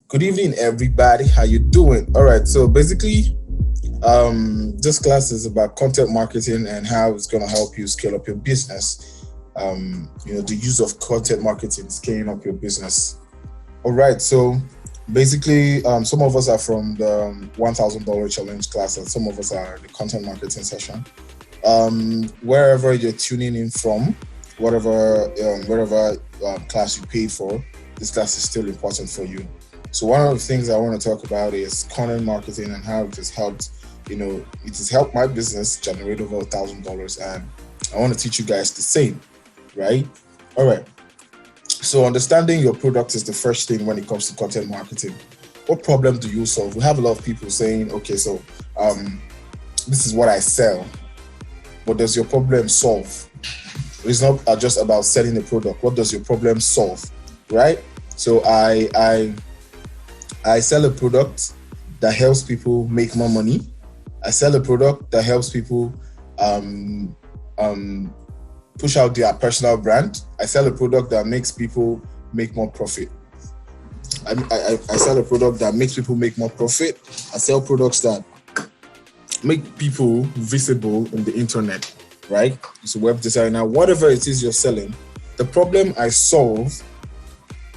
Good evening, everybody. How you doing? All right. So basically, this class is about content marketing and how it's going to help you scale up your business. The use of content marketing scaling up your business. All right. So basically, some of us are from the $1,000 challenge class, and some of us are the content marketing session. Wherever you're tuning in from, whatever wherever class you paid for, this class is still important for you. So one of the things I want to talk about is content marketing and how it has helped. It has helped my business generate over $1,000, and I want to teach you guys the same, right? All right. So understanding your product is the first thing when it comes to content marketing. What problem do you solve? We have a lot of people saying, okay, so this is what I sell. What does your problem solve? It's not just about selling the product. What does your problem solve, right? So I sell a product that helps people make more money. I sell a product that helps people push out their personal brand. I sell a product that makes people make more profit. I sell a product that makes people make more profit. I sell products that make people visible in the internet, right? It's a web designer, whatever it is you're selling. The problem I solve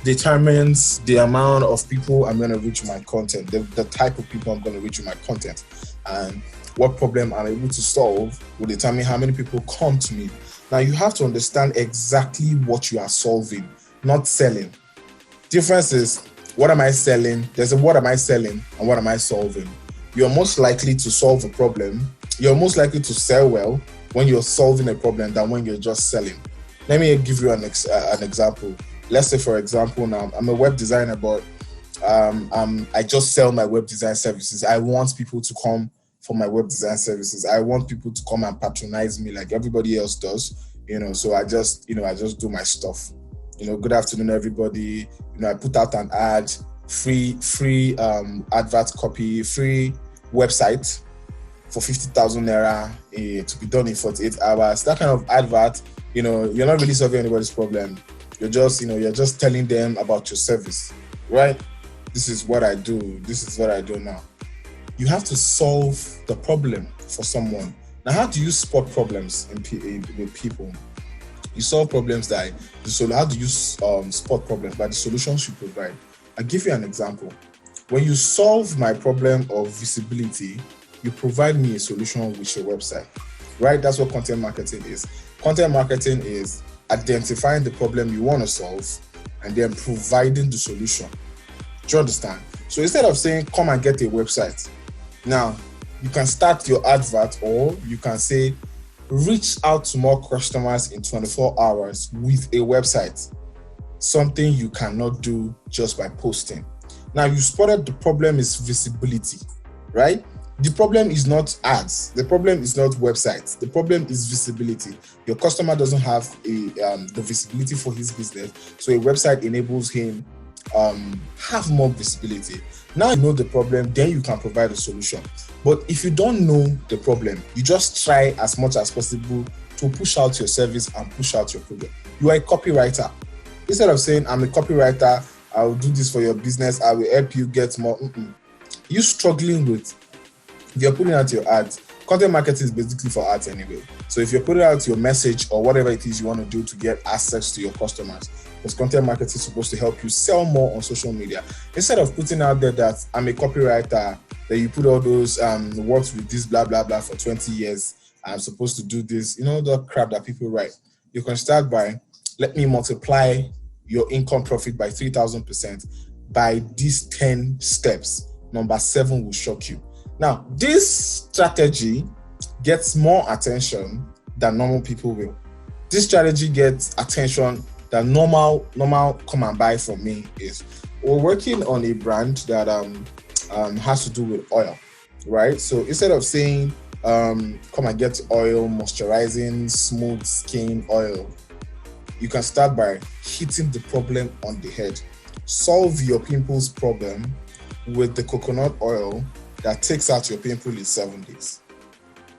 determines the amount of people I'm going to reach with my content, the type of people I'm going to reach with my content, and what problem I'm able to solve will determine how many people come to me. Now, you have to understand exactly what you are solving, not selling. Difference is, what am I selling? There's a what am I selling and what am I solving? You're most likely to solve a problem. You're most likely to sell well when you're solving a problem than when you're just selling. Let me give you an example. Let's say, for example, now I'm a web designer, but I just sell my web design services. I want people to come for my web design services. I want people to come and patronize me like everybody else does. So I just do my stuff. Good afternoon, everybody. I put out an ad, free advert copy, free website for 50,000 naira to be done in 48 hours. That kind of advert, you're not really solving anybody's problem. You're just telling them about your service, right? This is what I do. This is what I do now. You have to solve the problem for someone. Now, how do you spot problems with people? You solve problems how do you spot problems? By the solutions you provide. I'll give you an example. When you solve my problem of visibility, you provide me a solution with your website, right? That's what content marketing is. Content marketing is identifying the problem you want to solve and then providing the solution. Do you understand? So instead of saying, come and get a website, now you can start your advert, or you can say, reach out to more customers in 24 hours with a website, something you cannot do just by posting. Now you spotted the problem is visibility, right? The problem is not ads. The problem is not websites. The problem is visibility. Your customer doesn't have the visibility for his business, so a website enables him have more visibility. Now you know the problem, then you can provide a solution. But if you don't know the problem, you just try as much as possible to push out your service and push out your product. You are a copywriter. Instead of saying, I'm a copywriter, I will do this for your business, I will help you get more. You're struggling with, if you're putting out your ads, content marketing is basically for ads anyway. So if you're putting out your message or whatever it is you want to do to get access to your customers, because content marketing is supposed to help you sell more on social media. Instead of putting out there that I'm a copywriter, that you put all those works with this blah blah blah for 20 years, I'm supposed to do this, the crap that people write. You can start by, let me multiply your income profit by 3,000% by these 10 steps. Number 7 will shock you. Now, this strategy gets more attention than normal people will. This strategy gets attention that normal come and buy from me is, we're working on a brand that has to do with oil, right? So instead of saying, come and get oil, moisturizing, smooth skin oil, you can start by hitting the problem on the head. Solve your pimples problem with the coconut oil that takes out your pimple in 7 days.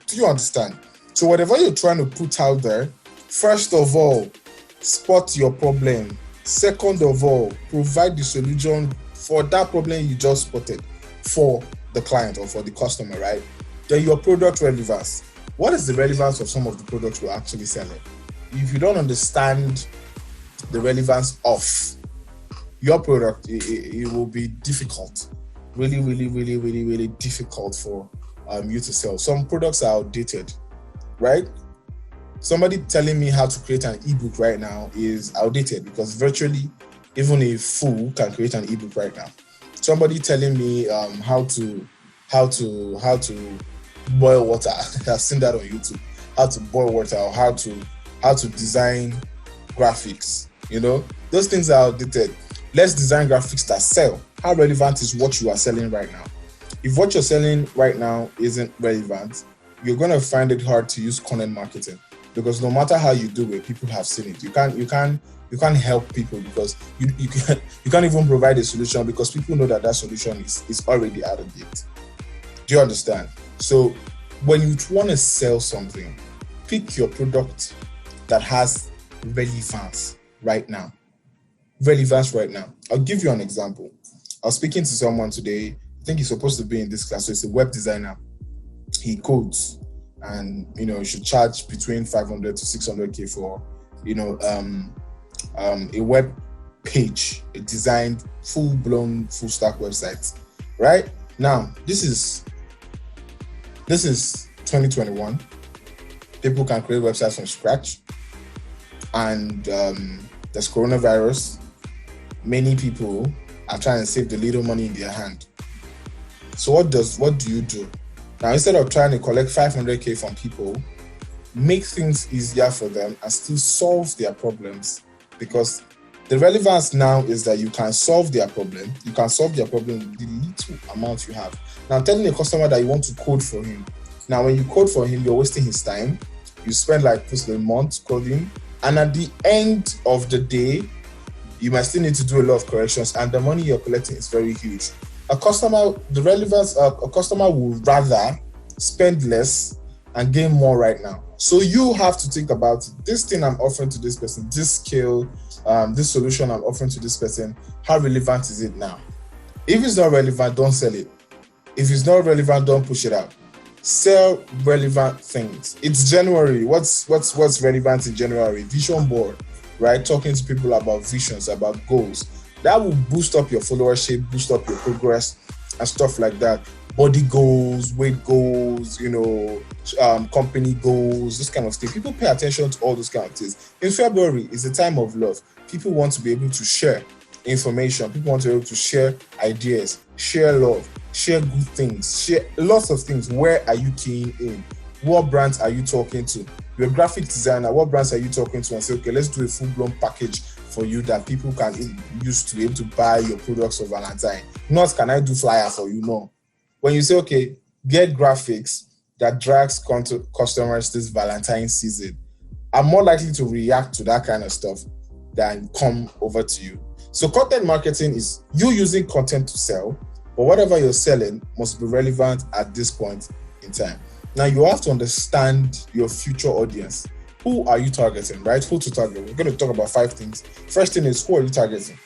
Do you understand? So whatever you're trying to put out there, first of all, spot your problem. Second of all, provide the solution for that problem you just spotted for the client or for the customer, right? Then your product relevance. What is the relevance of some of the products we're actually selling? If you don't understand the relevance of your product, it will be difficult, really difficult for you to sell. Some products are outdated, right? Somebody telling me how to create an ebook right now is outdated because virtually even a fool can create an ebook right now. Somebody telling me how to boil water. I've seen that on YouTube. How to boil water or how to design graphics. Those things are outdated. Let's design graphics that sell. How relevant is what you are selling right now? If what you're selling right now isn't relevant, you're going to find it hard to use content marketing because no matter how you do it, people have seen it. You can't help people because you can't even provide a solution because people know that solution is already out of date. Do you understand? So when you want to sell something, pick your product that has relevance right now. I'll give you an example. I was speaking to someone today. I think he's supposed to be in this class. So it's a web designer. He codes and, you should charge between 500 to 600K for, a web page, a designed, full-blown, full-stack website, right? Now, this is 2021. People can create websites from scratch. And there's coronavirus. Many people are trying to save the little money in their hand. So what do you do? Now, instead of trying to collect 500K from people, make things easier for them and still solve their problems, because the relevance now is that you can solve their problem. You can solve their problem with the little amount you have. Now, telling a customer that you want to code for him. Now, when you code for him, you're wasting his time. You spend like close to a month coding. And at the end of the day, you might still need to do a lot of corrections, and the money you're collecting is very huge. A customer will rather spend less and gain more right now. So you have to think about this thing I'm offering to this person, this skill, this solution I'm offering to this person. How relevant is it now? If it's not relevant, don't sell it. If it's not relevant, don't push it out. Sell relevant things. It's January. What's relevant in January? Vision board, right? Talking to people about visions, about goals. That will boost up your followership, boost up your progress and stuff like that. Body goals, weight goals, company goals, this kind of thing. People pay attention to all those kind of things. In February is a time of love. People want to be able to share information. People want to be able to share ideas, share love, share good things, share lots of things. Where are you keying in? What brands are you talking to? You're a graphic designer. What brands are you talking to? And say, okay, let's do a full-blown package for you that people can use to be able to buy your products for Valentine. Not can I do flyer for you? No. When you say, okay, get graphics that drags customers this Valentine season, I'm more likely to react to that kind of stuff than come over to you. So content marketing is you using content to sell, but whatever you're selling must be relevant at this point in time. Now you have to understand your future audience. Who are you targeting, right? Who to target? We're going to talk about 5 things. First thing is, who are you targeting?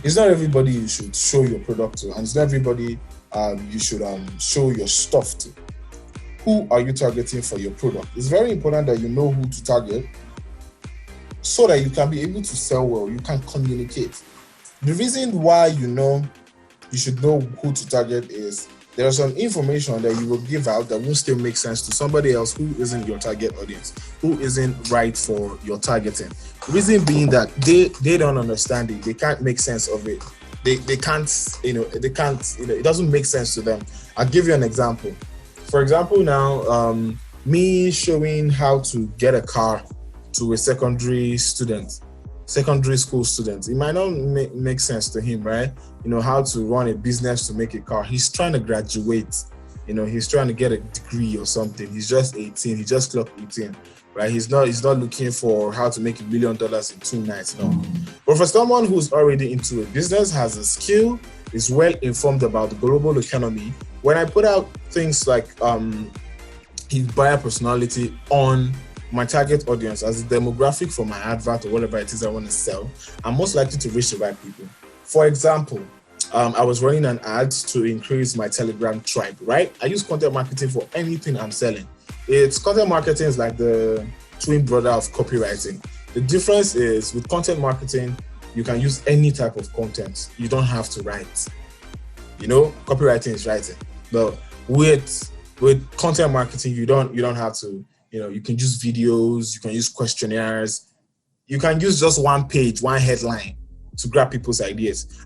It's not everybody you should show your product to, and it's not everybody you should show your stuff to. Who are you targeting for your product? It's very important that you know who to target so that you can be able to sell well. You can communicate. The reason why you should know who to target is there is some information that you will give out that won't still make sense to somebody else who isn't your target audience, who isn't right for your targeting. Reason being that they don't understand it. They can't make sense of it. They can't, it doesn't make sense to them. I'll give you an example. For example, now, me showing how to get a car to a secondary school student, it might not make sense to him, right? How to run a business to make a car. He's trying to graduate, he's trying to get a degree or something. He's just 18, he just clocked 18, right? He's not looking for how to make $1 million in 2 nights, no. But for someone who's already into a business, has a skill, is well informed about the global economy, when I put out things like his buyer personality on my target audience as a demographic for my advert or whatever it is I want to sell, I'm most likely to reach the right people. For example, I was running an ad to increase my Telegram tribe, right? I use content marketing for anything I'm selling. Content marketing is like the twin brother of copywriting. The difference is with content marketing, you can use any type of content. You don't have to write. Copywriting is writing. But with content marketing, you don't have to, you can use videos, you can use questionnaires, you can use just one page, one headline to grab people's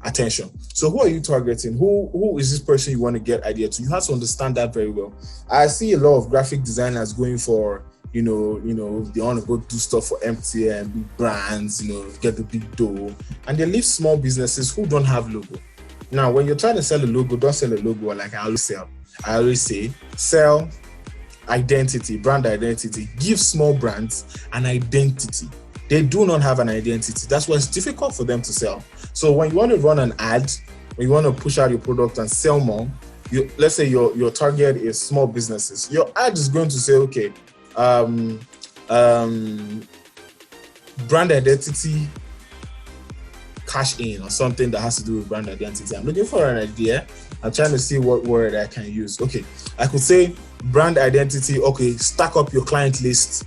attention. So who are you targeting? Who is this person you want to get idea to? You have to understand that very well. I see a lot of graphic designers going for, they want to go do stuff for MTN, big brands, get the big dough, and they leave small businesses who don't have logo. Now, when you're trying to sell a logo, don't sell a logo like I always say, sell identity, brand identity. Give small brands an identity. They do not have an identity. That's why it's difficult for them to sell. So when you want to run an ad, when you want to push out your product and sell more, let's say your target is small businesses. Your ad is going to say, okay, brand identity, cash in, or something that has to do with brand identity. I'm looking for an idea. I'm trying to see what word I can use. Okay, I could say brand identity. Okay, stack up your client list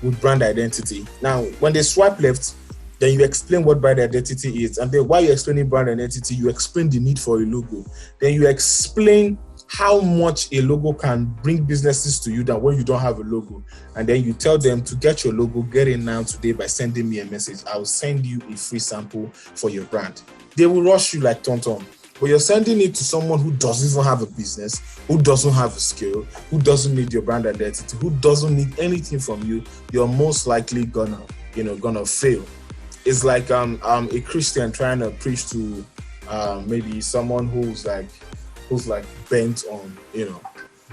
with brand identity. Now, when they swipe left, then you explain what brand identity is. And then while you're explaining brand identity, you explain the need for a logo. Then you explain how much a logo can bring businesses to you than when you don't have a logo. And then you tell them to get your logo, get it now today by sending me a message. I will send you a free sample for your brand. They will rush you like Tonton. But you're sending it to someone who doesn't even have a business, who doesn't have a skill, who doesn't need your brand identity, who doesn't need anything from you. You're most likely gonna fail. It's like a Christian trying to preach to maybe someone who's bent on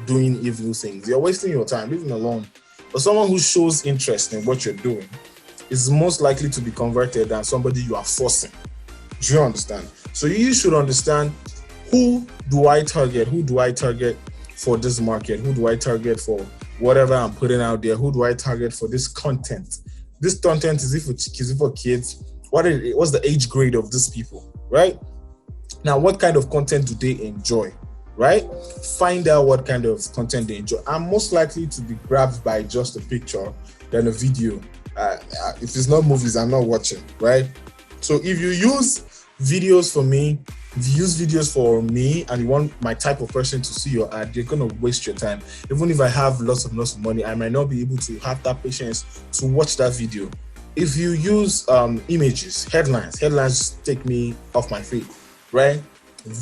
doing evil things. You're wasting your time, leave them alone. But someone who shows interest in what you're doing is most likely to be converted than somebody you are forcing. Do you understand? So you should understand, who do I target? Who do I target for this market? Who do I target for whatever I'm putting out there? Who do I target for this content? This content is for kids. What's the age grade of these people, right? Now, what kind of content do they enjoy, right? Find out what kind of content they enjoy. I'm most likely to be grabbed by just a picture than a video. If it's not movies, I'm not watching, right? So if you use videos for me, if you use videos for me and you want my type of person to see your ad, you're going to waste your time. Even if I have lots of money, I might not be able to have that patience to watch that video. If you use images, headlines take me off my feet, right?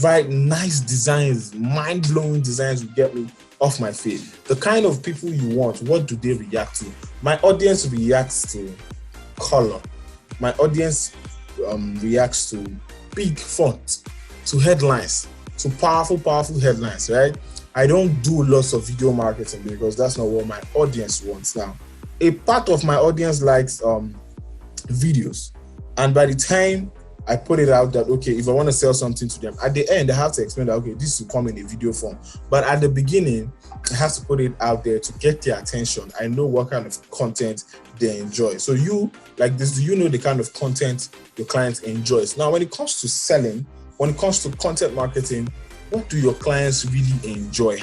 Right, nice designs, mind-blowing designs will get me off my feet. The kind of people you want, what do they react to? My audience reacts to color. My audience reacts to big font, to headlines, to powerful headlines, right? I don't do lots of video marketing because that's not what my audience wants now. A part of my audience likes videos. And by the time I put it out that, okay, if I want to sell something to them, at the end, I have to explain that, okay, this will come in a video form. But at the beginning, I have to put it out there to get their attention. I know what kind of content they enjoy. So you, like this, do you know the kind of content your client enjoys? Now, when it comes to selling, when it comes to content marketing, what do your clients really enjoy?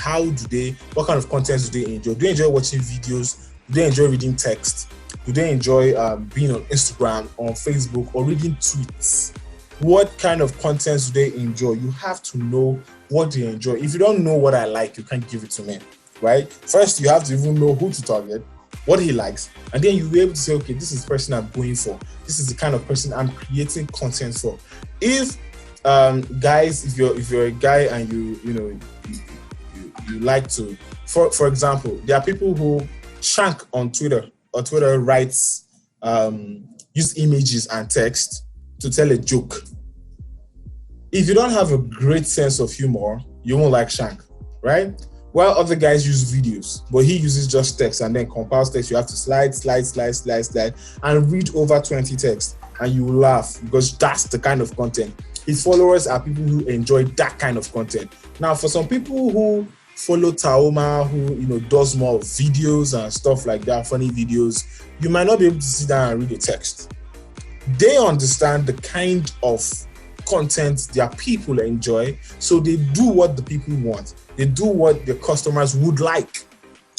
What kind of content do they enjoy? Do they enjoy watching videos? Do they enjoy reading text? Do they enjoy being on Instagram, on Facebook, or reading tweets? What kind of content do they enjoy? You have to know what they enjoy. If you don't know what I like, you can't give it to me, right? First, you have to even know who to target, what he likes, and then you'll be able to say, okay, this is the person I'm going for. This is the kind of person I'm creating content for. If guys, if you're a guy and you like to, for example, there are people who Shank on Twitter writes, use images and text to tell a joke. If you don't have a great sense of humor, you won't like Shank, right? While other guys use videos, but he uses just text and then compiles text. You have to slide, and read over 20 texts, and you will laugh because that's the kind of content. His followers are people who enjoy that kind of content. Now, for some people who follow Taoma, who does more videos and stuff like that, funny videos, you might not be able to sit down and read the text. They understand the kind of content their people enjoy, so they do what the people want. They do what the customers would like.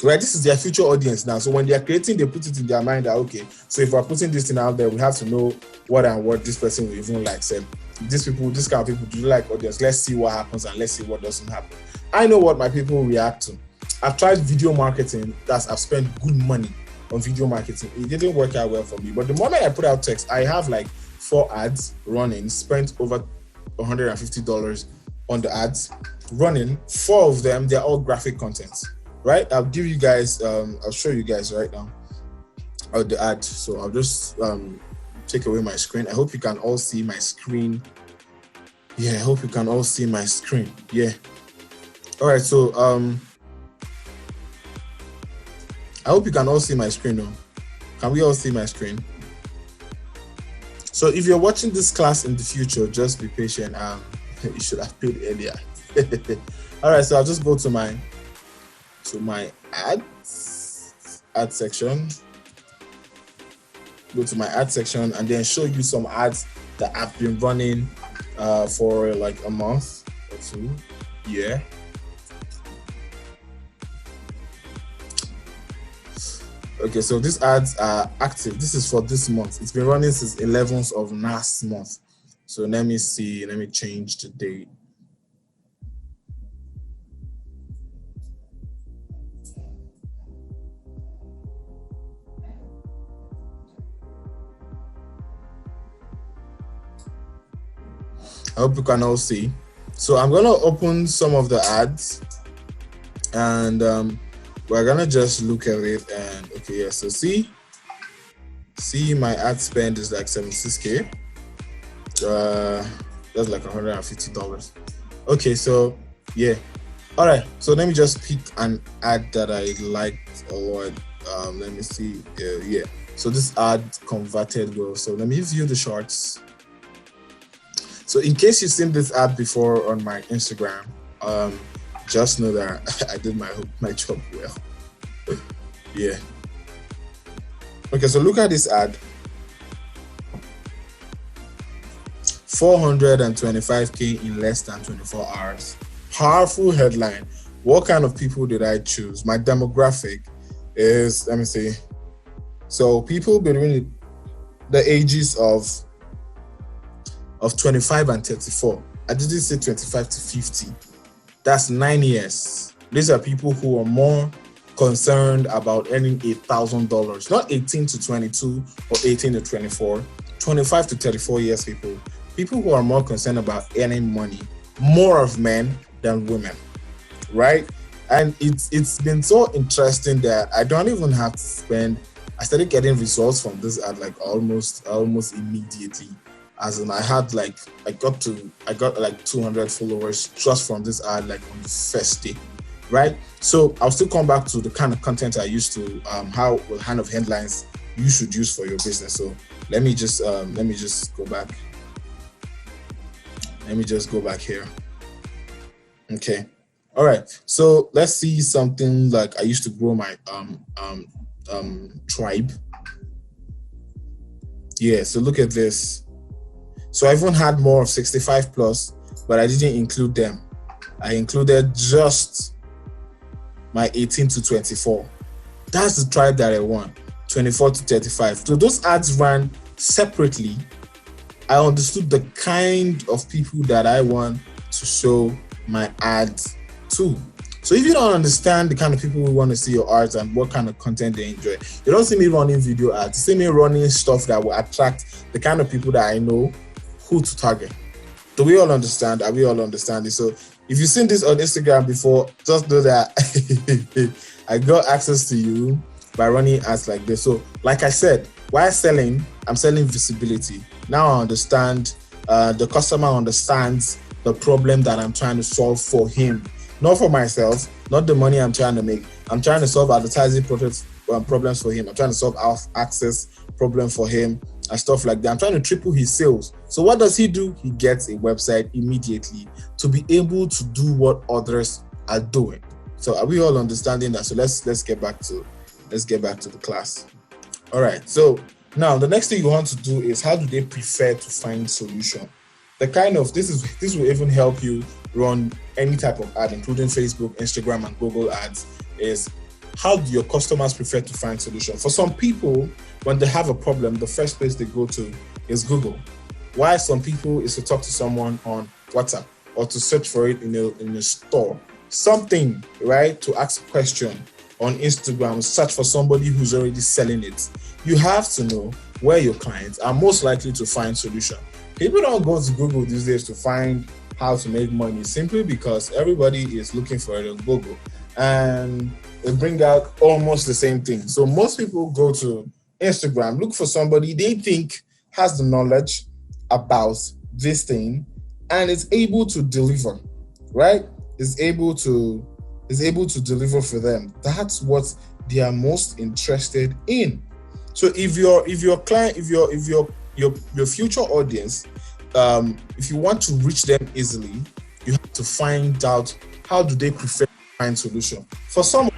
Right? This is their future audience now. So when they are creating, they put it in their mind that, okay, so if we're putting this thing out there, we have to know what and what this person will even like. So these people, this kind of people do like audience. Let's see what happens and let's see what doesn't happen. I know what my people react to. I've tried video marketing. I've spent good money on video marketing. It didn't work out well for me. But the moment I put out text, I have like 4 ads running, spent over $150 on the ads running. 4 of them, they're all graphic content. Right, I'll give you guys, I'll show you guys right now the ad. So I'll just take away my screen. I hope you can all see my screen. Yeah, I hope you can all see my screen. Yeah. All right, so I hope you can all see my screen now. Can we all see my screen? So if you're watching this class in the future, just be patient. You should have paid earlier. All right, so I'll just go to my ad section, go to my ad section, and then show you some ads that I've been running for like a month or 2. Yeah. Okay, so these ads are active. This is for this month. It's been running since 11th of last month. So let me see. Let me change the date. I hope you can all see. So I'm gonna open some of the ads, and we're gonna just look at it. And okay, yeah. So see, my ad spend is like 76K. That's like $150. Okay, so yeah. All right. So let me just pick an ad that I liked a lot. Let me see. Yeah. So this ad converted well. So let me view the shorts. So in case you've seen this ad before on my Instagram, just know that I did my job well. Yeah. Okay, so look at this ad. 425K in less than 24 hours. Powerful headline. What kind of people did I choose? My demographic is, let me see. So people between the ages of 25 and 34. I didn't say 25 to 50. That's 9 years. These are people who are more concerned about earning $8,000, not 18 to 22 or 18 to 24, 25 to 34 years people. People who are more concerned about earning money, more of men than women, right? And it's been so interesting that I don't even have to spend. I started getting results from this ad like almost immediately. As in, I got like 200 followers just from this ad like on the first day, right? So I'll still come back to the kind of content I used to, what kind of headlines you should use for your business. So let me just go back. Let me just go back here. Okay. All right. So let's see something like I used to grow my tribe. Yeah. So look at this. So I even had more of 65 plus, but I didn't include them. I included just my 18 to 24. That's the tribe that I want, 24 to 35. So those ads ran separately. I understood the kind of people that I want to show my ads to. So if you don't understand the kind of people who want to see your ads and what kind of content they enjoy, you don't see me running video ads. You see me running stuff that will attract the kind of people that I know who to target. Do we all understand? Are we all understanding? So if you've seen this on Instagram before, just know that I got access to you by running ads like this. So like I said, while selling, I'm selling visibility. Now I understand, the customer understands the problem that I'm trying to solve for him. Not for myself, not the money I'm trying to make. I'm trying to solve advertising problems for him. I'm trying to solve access problem for him and stuff like that. I'm trying to triple his sales. So what does he do? He gets a website immediately to be able to do what others are doing. So are we all understanding that? So let's get back to the class. All right. So now the next thing you want to do is, how do they prefer to find solution? This will even help you run any type of ad, including Facebook, Instagram, and Google ads, is how do your customers prefer to find solutions? For some people, when they have a problem, the first place they go to is Google. Why some people is to talk to someone on WhatsApp or to search for it in a store. Something, right? To ask a question on Instagram, search for somebody who's already selling it. You have to know where your clients are most likely to find solution. People don't go to Google these days to find how to make money simply because everybody is looking for it on Google and they bring out almost the same thing. So most people go to Instagram, look for somebody they think has the knowledge about this thing and is able to deliver, right? Is able to deliver for them. That's what they are most interested in. So if your client, if your future audience, if you want to reach them easily, you have to find out how do they prefer to find solution. For some,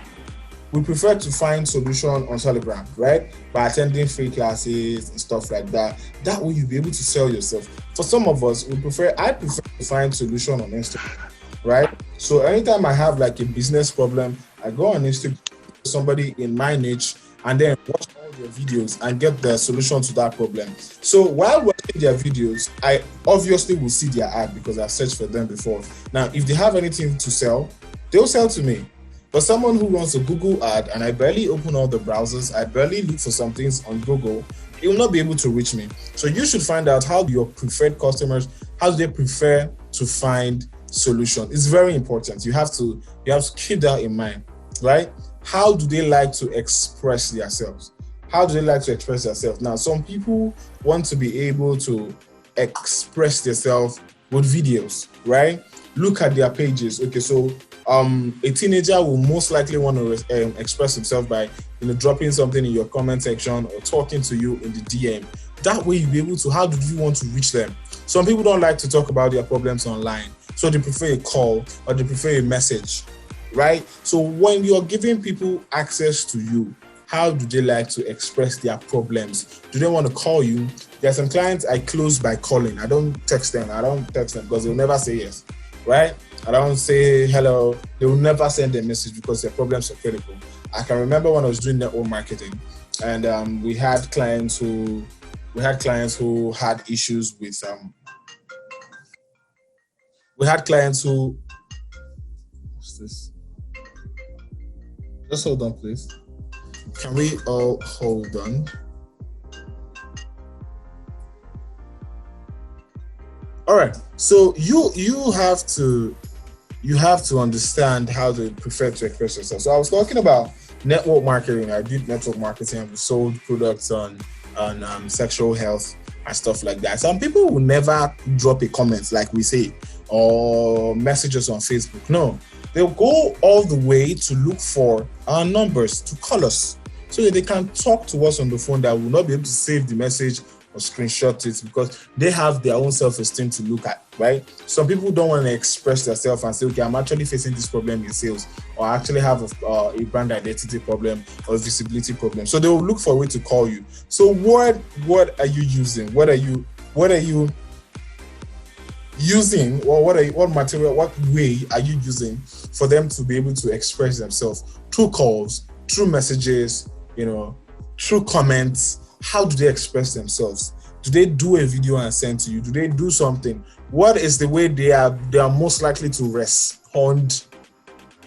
we prefer to find solution on Telegram, right? By attending free classes and stuff like that. That way you'll be able to sell yourself. For some of us, I prefer to find solution on Instagram, right? So anytime I have like a business problem, I go on Instagram, somebody in my niche, and then watch all their videos and get the solution to that problem. So while watching their videos, I obviously will see their ad because I've searched for them before. Now, if they have anything to sell, they'll sell to me. But someone who runs a Google ad and I barely open all the browsers, I barely look for some things on Google, he will not be able to reach me. So you should find out how your preferred customers, how do they prefer to find solution. It's very important. You have to keep that in mind, right? How do they like to express themselves? How do they like to express themselves? Now, some people want to be able to express themselves with videos, right? Look at their pages. Okay, so a teenager will most likely want to express himself by dropping something in your comment section or talking to you in the DM. That way you'll be able to, how do you want to reach them? Some people don't like to talk about their problems online, so they prefer a call or they prefer a message, right? So when you're giving people access to you, how do they like to express their problems? Do they want to call you? There are some clients I close by calling. I don't text them because they'll never say yes, right? I don't say hello. They will never send a message because their problems are critical. I can remember when I was doing network marketing, and we had clients who had issues with what's this? Just hold on, please. Can we all hold on? All right. So you have to understand how they prefer to express yourself. So I was talking about network marketing. I did network marketing. We sold products on sexual health and stuff like that. Some people will never drop a comment like we say or messages on Facebook. No, they'll go all the way to look for our numbers to call us so that they can talk to us on the phone, that will not be able to save the message or screenshot it because they have their own self-esteem to look at, right? Some people don't want to express themselves and say, okay, I'm actually facing this problem in sales, or I actually have a brand identity problem or a visibility problem. So they will look for a way to call you. So what are you using? What are you using, or what way are you using for them to be able to express themselves? Through calls, through messages, through comments. How do they express themselves? Do they do a video and send to you? Do they do something? What is the way they are most likely to respond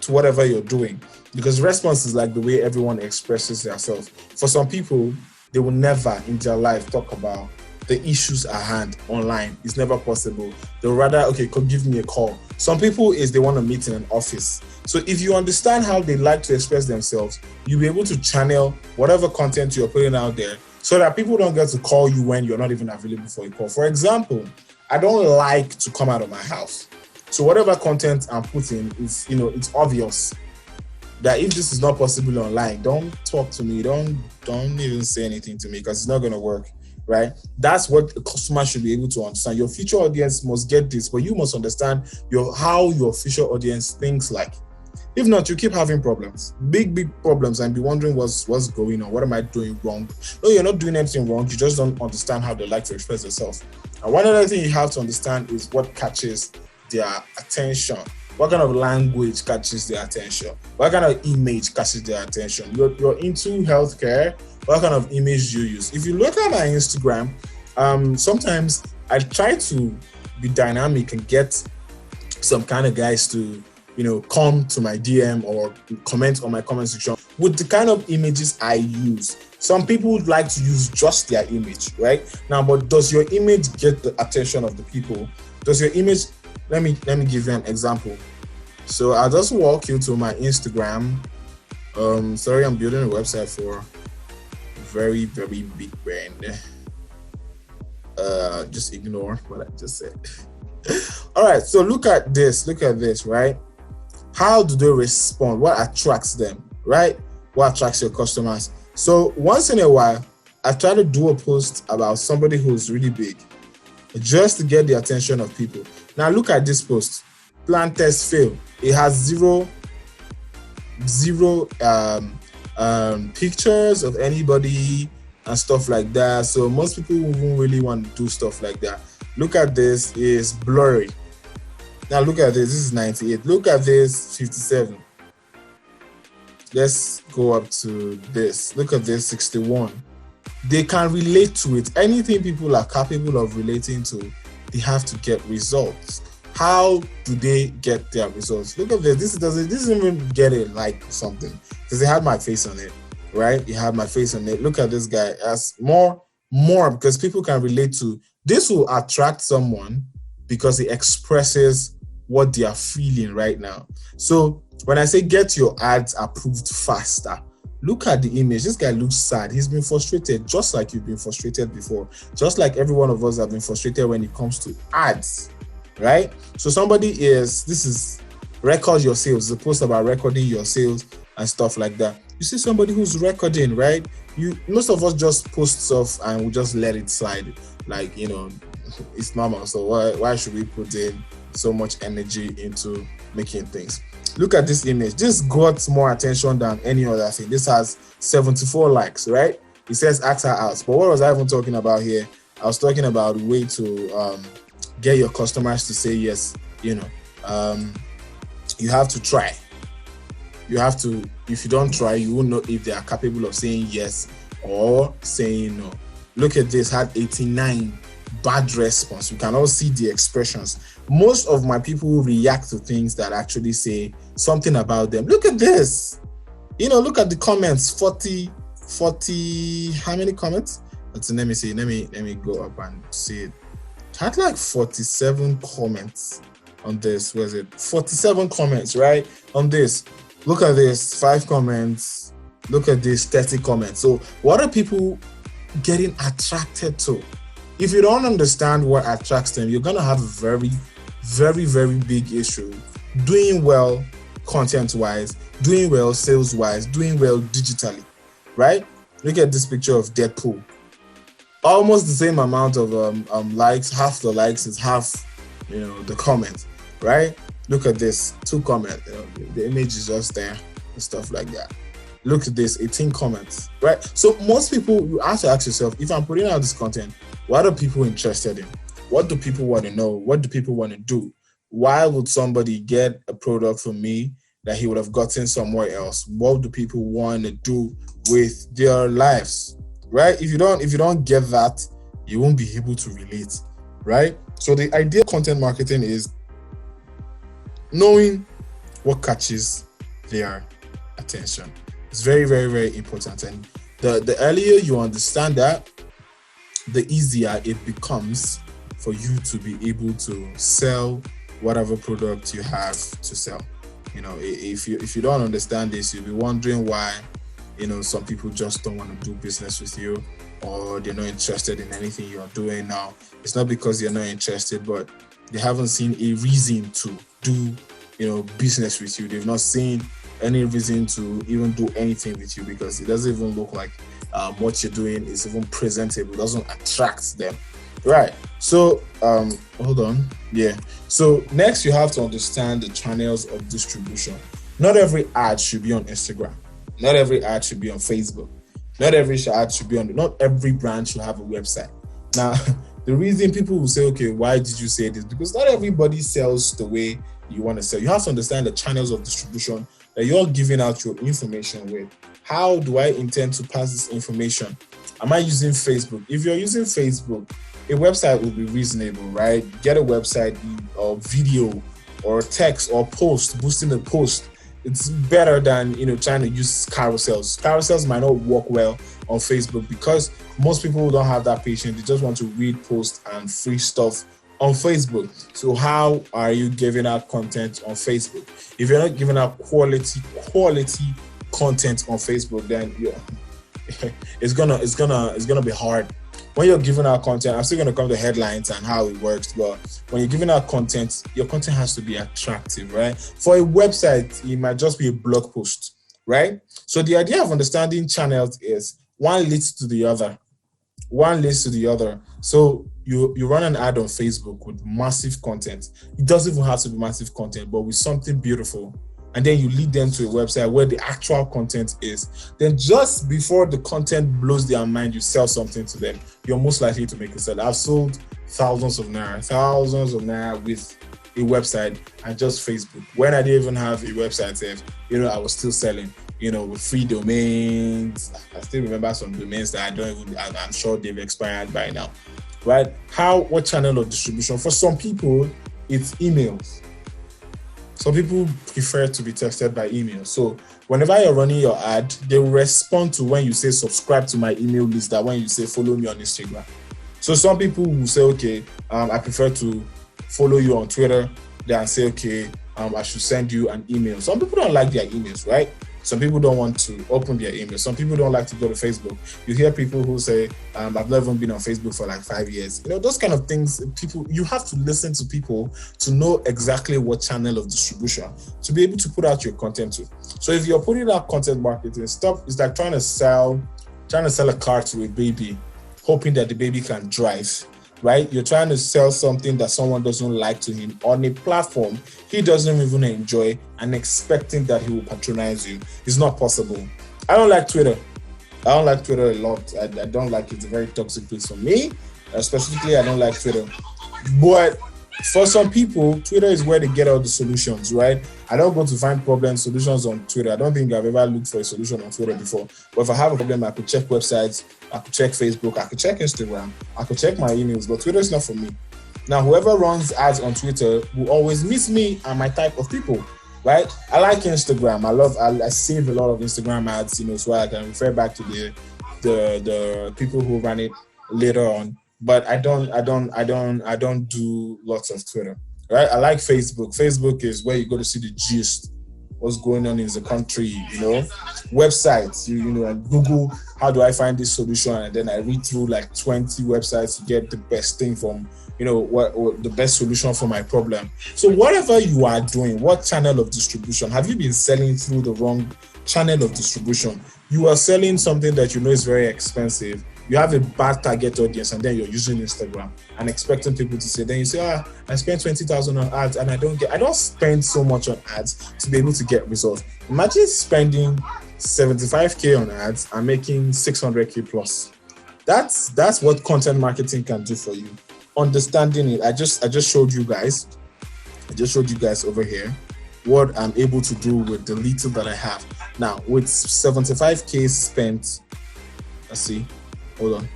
to whatever you're doing? Because response is like the way everyone expresses themselves. For some people, they will never in their life talk about the issues at hand online. It's never possible. They'll rather, okay, give me a call. Some people they want to meet in an office. So if you understand how they like to express themselves, you'll be able to channel whatever content you're putting out there so that people don't get to call you when you're not even available for a call. For example, I don't like to come out of my house. So whatever content I'm putting is, it's obvious that if this is not possible online, don't talk to me. Don't even say anything to me because it's not going to work. Right? That's what the customer should be able to understand. Your future audience must get this, but you must understand how your future audience thinks like. If not, you keep having problems, big problems, and be wondering what's going on. What am I doing wrong? No, you're not doing anything wrong. You just don't understand how they like to express themselves. And one other thing you have to understand is what catches their attention. What kind of language catches their attention? What kind of image catches their attention? You're into healthcare. What kind of image do you use? If you look at my Instagram, sometimes I try to be dynamic and get some kind of guys to, come to my DM or comment on my comment section with the kind of images I use. Some people would like to use just their image, right? Now, but does your image get the attention of the people? Does your image, let me give you an example. So I'll just walk you to my Instagram. Sorry, I'm building a website for a very, very big brand. Just ignore what I just said. All right, so look at this, right? How do they respond? What attracts them, right? What attracts your customers? So once in a while, I try to do a post about somebody who's really big, just to get the attention of people. Now look at this post. Plan, test, fail. It has zero pictures of anybody and stuff like that. So most people won't really want to do stuff like that. Look at this, it's blurry. Now look at this is 98. Look at this, 57. Let's go up to this. Look at this, 61. They can relate to it. Anything people are capable of relating to, they have to get results. How do they get their results? Look at this. This doesn't even get a like or something because they had my face on it, right? You have my face on it. Look at this guy. As more because people can relate to. This will attract someone because it expresses what they are feeling right now. So when I say get your ads approved faster, look at the image. This guy looks sad. He's been frustrated just like you've been frustrated before. Just like every one of us have been frustrated when it comes to ads, right? So this is record your sales. It's a post about recording your sales and stuff like that. You see somebody who's recording, right? Most of us just post stuff and we just let it slide. Like, it's normal. So why should we put in so much energy into making things? Look at this image. This got more attention than any other thing. This has 74 likes, right? It says act her out. But what was I even talking about here? I was talking about a way to get your customers to say yes. You have to try. You have to, if you don't try, you won't know if they are capable of saying yes or saying no. Look at this, had 89 bad response. You can all see the expressions. Most of my people react to things that actually say something about them. Look at this. Look at the comments. 40, how many comments? Let me see. Let me go up and see it. Had like 47 comments on this. Where's it? 47 comments, right? On this. Look at this. 5 comments. Look at this. 30 comments. So what are people getting attracted to? If you don't understand what attracts them, you're going to have a very, very, very big issue doing well content-wise, doing well sales-wise, doing well digitally, right? Look at this picture of Deadpool. Almost the same amount of likes. Half the likes is half, the comments, right? Look at this, 2 comments. The image is just there and stuff like that. Look at this, 18 comments, right? So most people, you have to ask yourself, if I'm putting out this content, what are people interested in? What do people want to know? What do people want to do? Why would somebody get a product from me that he would have gotten somewhere else? What do people want to do with their lives, right? If you don't get that, you won't be able to relate, right? So the idea of content marketing is knowing what catches their attention. It's very, very, very important. And the earlier you understand that, the easier it becomes for you to be able to sell whatever product you have to sell. If you don't understand this, you'll be wondering why, some people just don't want to do business with you, or they're not interested in anything you're doing now. It's not because they're not interested, but they haven't seen a reason to do, business with you. They've not seen any reason to even do anything with you because it doesn't even look like what you're doing is even presentable. It doesn't attract them, right? So hold on. Yeah. So next you have to understand the channels of distribution. Not every ad should be on Instagram. Not every ad should be on Facebook. Not every ad should be not every brand should have a website. Now, The reason people will say, okay, why did you say this? Because not everybody sells the way you want to sell. You have to understand the channels of distribution that you're giving out your information with. How do I intend to pass this information? Am I using Facebook? If you're using Facebook, a website will be reasonable, right? Get a website or video or text or post, boosting a post. It's better than, trying to use carousels. Carousels might not work well on Facebook because most people don't have that patience. They just want to read posts and free stuff on Facebook. So how are you giving out content on Facebook? If you're not giving out quality content on Facebook, then it's gonna be hard. When you're giving out content, I'm still going to come to headlines and how it works, but when you're giving out content, your content has to be attractive, right? For a website, it might just be a blog post, right? So the idea of understanding channels is one leads to the other. So you run an ad on Facebook with massive content. It doesn't even have to be massive content, but with something beautiful. And then you lead them to a website where the actual content is. Then just before the content blows their mind, you sell something to them. You're most likely to make a sale. I've sold thousands of naira with a website and just Facebook. When I didn't even have a website, I was still selling, with free domains. I still remember some domains that I'm sure they've expired by now, right? What channel of distribution? For some people, it's emails. Some people prefer to be texted by email. So whenever you're running your ad, they will respond to when you say subscribe to my email list than when you say follow me on Instagram. So some people will say, okay, I prefer to follow you on Twitter than say, okay, I should send you an email. Some people don't like their emails, right? Some people don't want to open their email. Some people don't like to go to Facebook. You hear people who say, I've never even been on Facebook for like 5 years. Those kind of things, you have to listen to people to know exactly what channel of distribution to be able to put out your content to. So if you're putting out content marketing stuff, it's like trying to sell a car to a baby, hoping that the baby can drive. Right? You're trying to sell something that someone doesn't like to him on a platform he doesn't even enjoy and expecting that he will patronize you. It's not possible. I don't like Twitter. a lot. I don't like it. It's a very toxic place for me. Specifically, I don't like Twitter. But for some people, Twitter is where they get all the solutions, right? I don't go to find solutions on Twitter. I don't think I've ever looked for a solution on Twitter before. But if I have a problem, I could check websites, I could check Facebook, I could check Instagram, I could check my emails, but Twitter is not for me. Now, whoever runs ads on Twitter will always miss me and my type of people, right? I like Instagram. I save a lot of Instagram ads, so I can refer back to the people who run it later on. But I don't do lots of Twitter, right? I like Facebook. Facebook is where you go to see the gist, what's going on in the country, websites, and Google, how do I find this solution? And then I read through like 20 websites to get the best thing from, what the best solution for my problem. So whatever you are doing, what channel of distribution, have you been selling through the wrong channel of distribution? You are selling something that is very expensive. You have a bad target audience, and then you're using Instagram and expecting people to say, then you say, I spent 20,000 on ads and I don't spend so much on ads to be able to get results. Imagine spending 75K on ads and making 600K plus. That's what content marketing can do for you. Understanding it. I just showed you guys over here what I'm able to do with the little that I have. Now, with 75K spent, let's see. Hold on.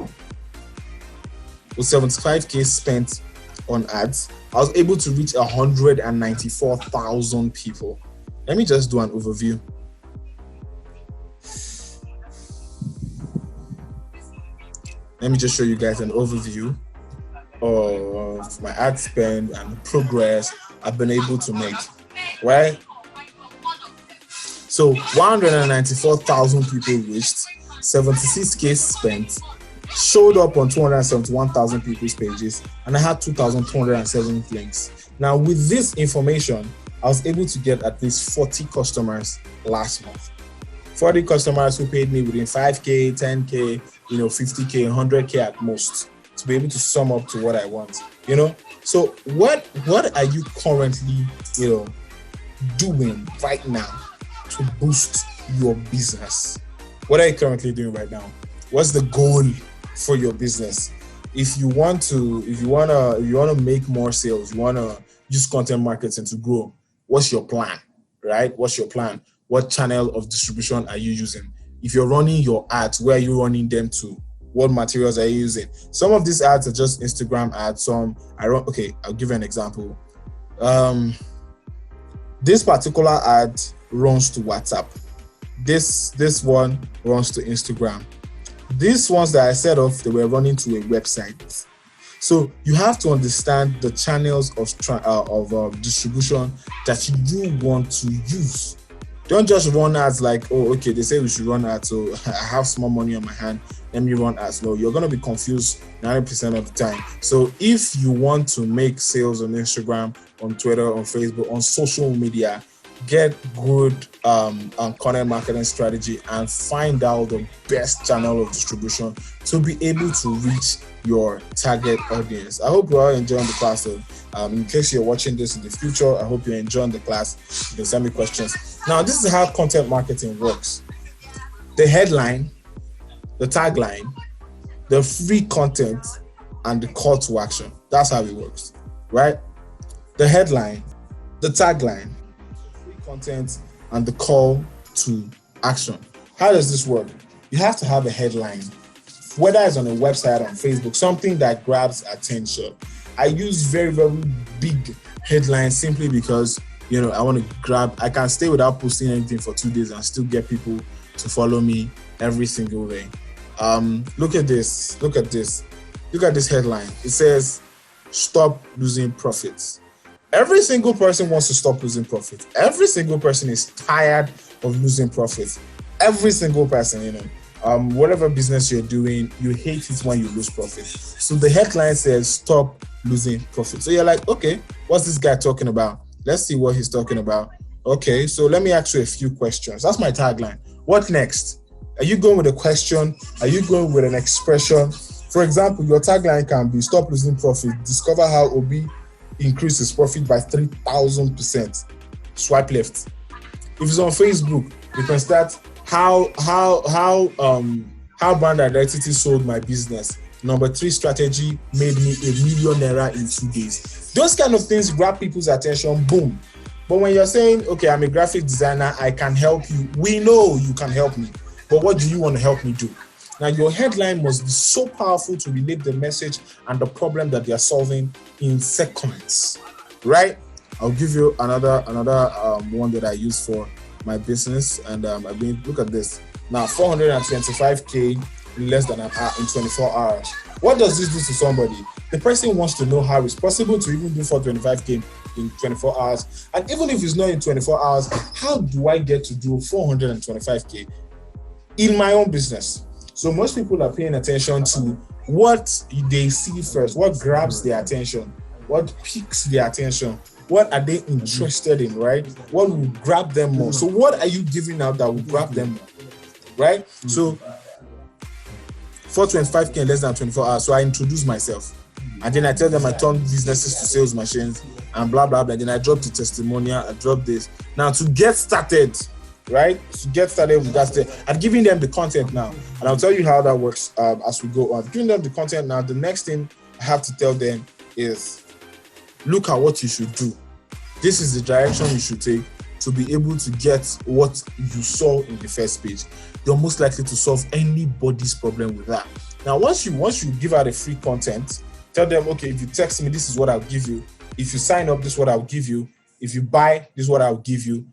With 75K spent on ads, I was able to reach 194,000 people. Let me just do an overview. Let me just show you guys an overview of my ad spend and the progress I've been able to make, right? So 194,000 people reached, 76K spent, showed up on 271,000 people's pages, and I had 2,207 links. Now, with this information, I was able to get at least 40 customers last month. 40 customers who paid me within 5K, 10K, 50K, 100K at most to be able to sum up to what I want, So what are you currently, doing right now to boost your business? What are you currently doing right now? What's the goal for your business? if you want to make more sales, you want to use content marketing to grow, what's your plan, right? What's your plan? What channel of distribution are you using? If you're running your ads, where are you running them to? What materials are you using? Some of these ads are just Instagram ads. I'll give you an example. This particular ad runs to WhatsApp. This one runs to Instagram. These ones that I set off, they were running to a website. So you have to understand the channels of distribution that you do want to use. Don't just run ads like, they say we should run ads, so I have small money on my hand, let me run ads. No, you're going to be confused 90% of the time. So if you want to make sales on Instagram, on Twitter, on Facebook, on social media, get good content marketing strategy and find out the best channel of distribution to be able to reach your target audience. I hope you are enjoying the class. In case you're watching this in the future, I hope you're enjoying the class. You can send me questions. Now, this is how content marketing works. The headline, the tagline, the free content, and the call to action. That's how it works, right? The headline, the tagline, free content, and the call to action. How does this work? You have to have a headline, whether it's on a website, on Facebook, something that grabs attention. I use very, very big headlines simply because, I can stay without posting anything for 2 days and still get people to follow me every single day. Look at this. Look at this headline. It says, stop losing profits. Every single person wants to stop losing profits. Every single person is tired of losing profits. Every single person, whatever business you're doing, you hate it when you lose profits. So the headline says, stop losing profits. So you're like, okay, what's this guy talking about? Let's see what he's talking about. Okay, so let me ask you a few questions. That's my tagline. What next? Are you going with a question? Are you going with an expression? For example, your tagline can be, stop losing profit. Discover how Obi increased his profit by 3,000%. Swipe left. If it's on Facebook, you can start how brand identity sold my business. Number 3 strategy made me $1 million in 2 days. Those kind of things grab people's attention, boom. But when you're saying, okay, I'm a graphic designer, I can help you. We know you can help me, but what do you want to help me do? Now, your headline must be so powerful to relate the message and the problem that they are solving in seconds, right? I'll give you another one that I use for my business, and look at this. Now, 425K in less than an hour, in 24 hours. What does this do to somebody? The person wants to know how it's possible to even do 425K in 24 hours. And even if it's not in 24 hours, how do I get to do 425K in my own business? So most people are paying attention to what they see first, what grabs their attention, what piques their attention, what are they interested in, right? What will grab them more? So what are you giving out that will grab them more, right? So 425K in less than 24 hours. So I introduce myself. And then I tell them I turn businesses to sales machines and blah, blah, blah. And then I drop the testimonial, I drop this. Now to get started, right? To get started with that, I'm giving them the content now. And I'll tell you how that works as we go on. Giving them the content now, the next thing I have to tell them is, look at what you should do. This is the direction you should take to be able to get what you saw in the first page. You're most likely to solve anybody's problem with that. Now, once you give out a free content, tell them, okay, if you text me, this is what I'll give you. If you sign up, this is what I'll give you. If you buy, this is what I'll give you.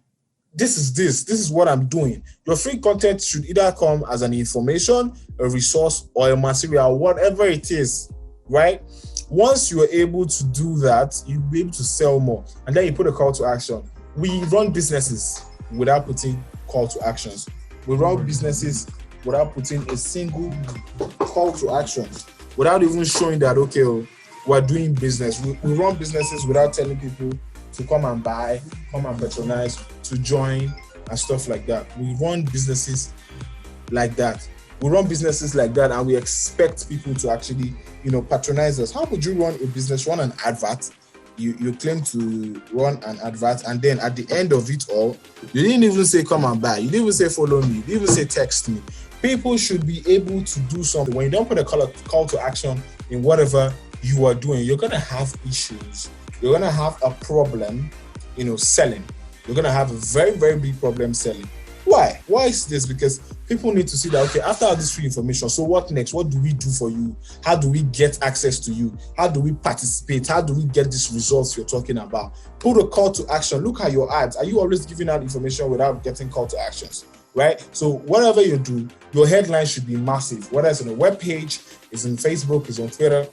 This is what I'm doing. Your free content should either come as an information, a resource, or a material, whatever it is, right? Once you are able to do that, you'll be able to sell more. And then you put a call to action. We run businesses without putting call to actions. We run businesses without putting a single call to action, without even showing that, okay, we're doing business. We run businesses without telling people to come and buy, come and patronize, to join, and stuff like that. We run businesses like that. We run businesses like that, and we expect people to actually, patronize us. How would you run a business, run an advert? You claim to run an advert, and then at the end of it all, you didn't even say come and buy. You didn't even say follow me. You didn't even say text me. People should be able to do something. When you don't put a call to action in whatever you are doing, you're going to have issues. You're going to have a problem, selling. You're going to have a very, very big problem selling. Why? Why is this? Because people need to see that, okay, after all this free information, so what next? What do we do for you? How do we get access to you? How do we participate? How do we get these results you're talking about? Put a call to action. Look at your ads. Are you always giving out information without getting call to actions? Right? So whatever you do, your headline should be massive. Whether it's on a web page, it's on Facebook, it's on Twitter.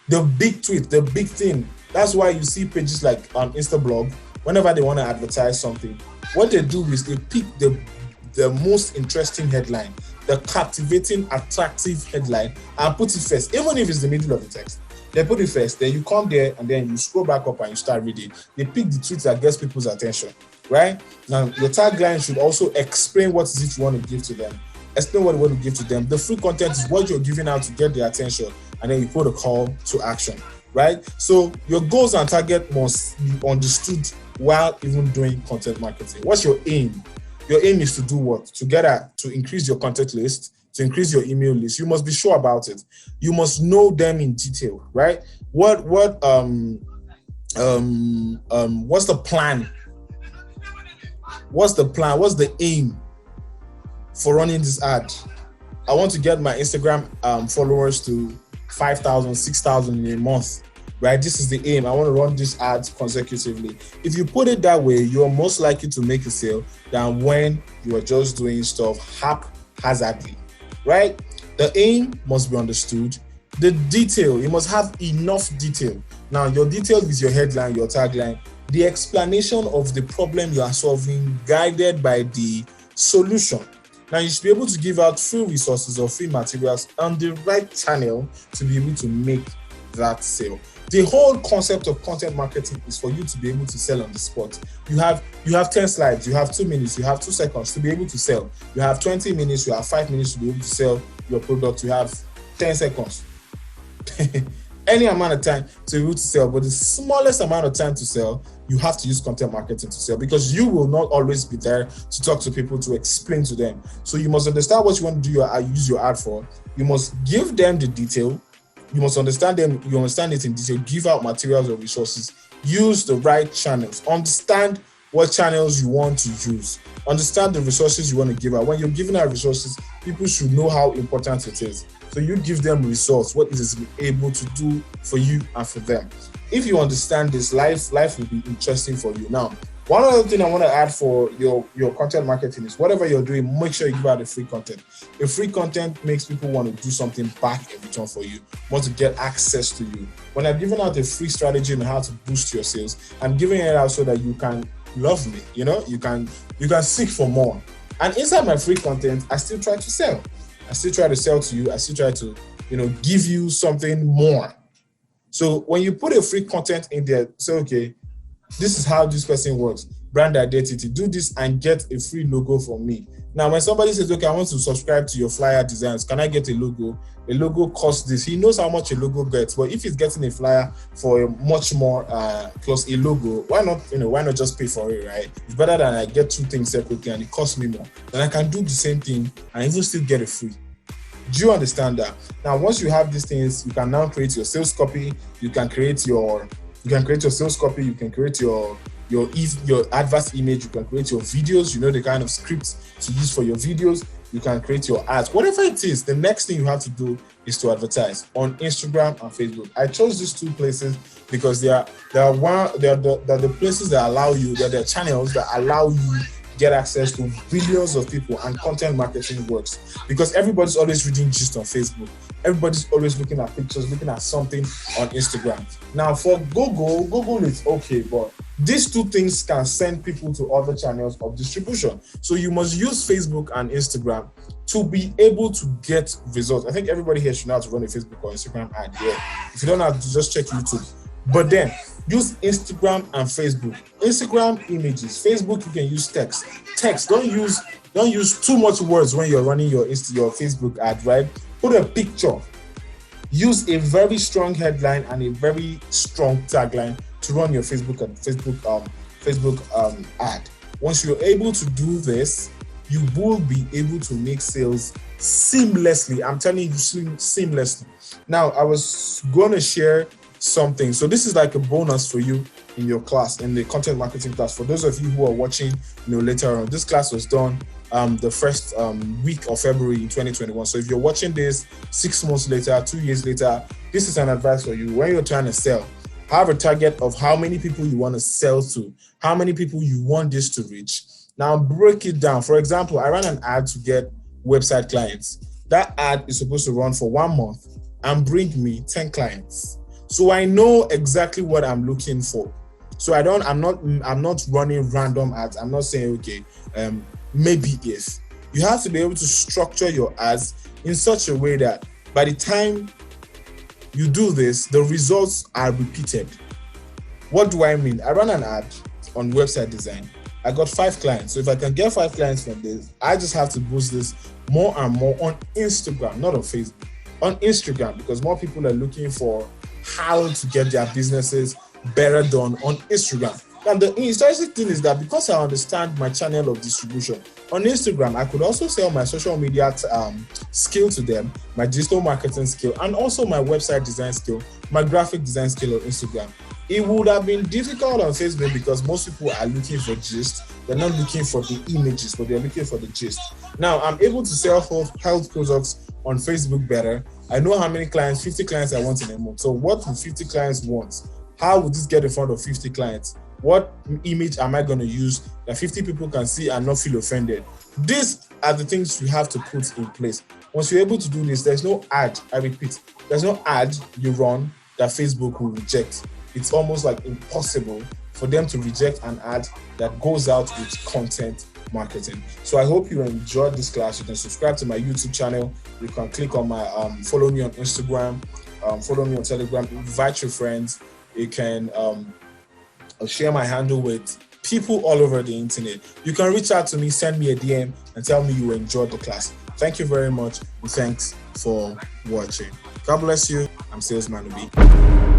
The big tweet, the big thing. That's why you see pages like on Instablog, whenever they want to advertise something, what they do is they pick the most interesting headline, the captivating, attractive headline, and put it first, even if it's the middle of the text. They put it first, then you come there and then you scroll back up and you start reading. They pick the tweets that gets people's attention, right? Now, your tagline should also explain what is it you want to give to them. Explain what you want to give to them. The free content is what you're giving out to get their attention, and then you put a call to action, right? So your goals and target must be understood while even doing content marketing. What's your aim? Your aim is to do what? To increase your contact list, to increase your email list. You must be sure about it. You must know them in detail, right? What's the plan? What's the plan? What's the aim for running this ad? I want to get my Instagram followers to 5,000, 6,000 in a month, right? This is the aim. I want to run these ads consecutively. If you put it that way, you're most likely to make a sale than when you are just doing stuff haphazardly, right? The aim must be understood. The detail, you must have enough detail. Now, your detail is your headline, your tagline, the explanation of the problem you are solving, guided by the solution. Now, you should be able to give out free resources or free materials on the right channel to be able to make that sale. The whole concept of content marketing is for you to be able to sell on the spot. You have 10 slides, you have 2 minutes, you have 2 seconds to be able to sell. You have 20 minutes, you have 5 minutes to be able to sell your product. You have 10 seconds. Any amount of time to be able to sell, but the smallest amount of time to sell, you have to use content marketing to sell, because you will not always be there to talk to people, to explain to them. So you must understand what you want to do use your ad for. You must give them the detail. You must understand them. You understand it in detail. Give out materials or resources. Use the right channels. Understand what channels you want to use. Understand the resources you want to give out. When you're giving out resources, people should know how important it is. So you give them resource, what it is able to do for you and for them. If you understand this, life will be interesting for you. Now, one other thing I want to add for your content marketing is whatever you're doing, make sure you give out the free content. The free content makes people want to do something back in return for you, want to get access to you. When I'm giving out a free strategy on how to boost your sales, I'm giving it out so that you can love me. You can seek for more. And inside my free content, I still try to sell. I still try to sell to you. I still try to, give you something more. So when you put a free content in there, say, okay, this is how this person works. Brand identity. Do this and get a free logo from me. Now, when somebody says, okay, I want to subscribe to your flyer designs, can I get a logo? A logo costs this. He knows how much a logo gets. But if he's getting a flyer for a much more plus a logo, why not just pay for it, right? It's better than I get 2 things separately and it costs me more. Then I can do the same thing and even still get it free. Do you understand that? Now, once you have these things, you can now create your sales copy. You can create your sales copy. You can create your advert image. You can create your videos. The kind of scripts to use for your videos. You can create your ads. Whatever it is, the next thing you have to do is to advertise on Instagram and Facebook. I chose these 2 places because they are the places that allow you. They're the channels that allow you get access to billions of people, and content marketing works because everybody's always reading gist on Facebook. Everybody's always looking at pictures, looking at something on Instagram. Now for Google is okay, but these 2 things can send people to other channels of distribution. So you must use Facebook and Instagram to be able to get results. I think everybody here should know how to run a Facebook or Instagram ad. Yeah. If you don't have to, just check YouTube. But then use Instagram and Facebook. Instagram images, Facebook you can use text. Don't use too much words when you're running your Facebook ad, right? Put a picture. Use a very strong headline and a very strong tagline to run your Facebook ad. Once you're able to do this, you will be able to make sales seamlessly. I'm telling you, seamlessly. Now, I was going to share something. So this is like a bonus for you in your class, in the content marketing class. For those of you who are watching, later on, this class was done the first week of February in 2021. So if you're watching this 6 months later, 2 years later, this is an advice for you. When you're trying to sell, have a target of how many people you want to sell to, how many people you want this to reach. Now break it down. For example, I ran an ad to get website clients. That ad is supposed to run for 1 month and bring me 10 clients. So I know exactly what I'm looking for. So I'm not running random ads. I'm not saying, okay, maybe if. You have to be able to structure your ads in such a way that by the time you do this, the results are repeated. What do I mean? I ran an ad on website design. I got 5 clients. So if I can get 5 clients from this, I just have to boost this more and more on Instagram, not on Facebook, on Instagram, because more people are looking for how to get their businesses better done on Instagram. And the interesting thing is that because I understand my channel of distribution on Instagram, I could also sell my social media skill to them, my digital marketing skill, and also my website design skill, my graphic design skill on Instagram. It would have been difficult on Facebook because most people are looking for gist. They're not looking for the images, but they're looking for the gist. Now, I'm able to sell health products on Facebook better. I know how many clients, 50 clients I want in a month. So what do 50 clients want? How would this get in front of 50 clients? What image am I going to use that 50 people can see and not feel offended? These are the things you have to put in place. Once you're able to do this, there's no ad, I repeat, there's no ad you run that Facebook will reject. It's almost like impossible for them to reject an ad that goes out with content marketing. So I hope you enjoyed this class. You can subscribe to my YouTube channel. You can click on my follow me on Instagram, follow me on Telegram, invite your friends. You can share my handle with people all over the internet. You can reach out to me, send me a DM, and tell me you enjoyed the class. Thank you very much, and thanks for watching. God bless you. I'm Salesman Ubi.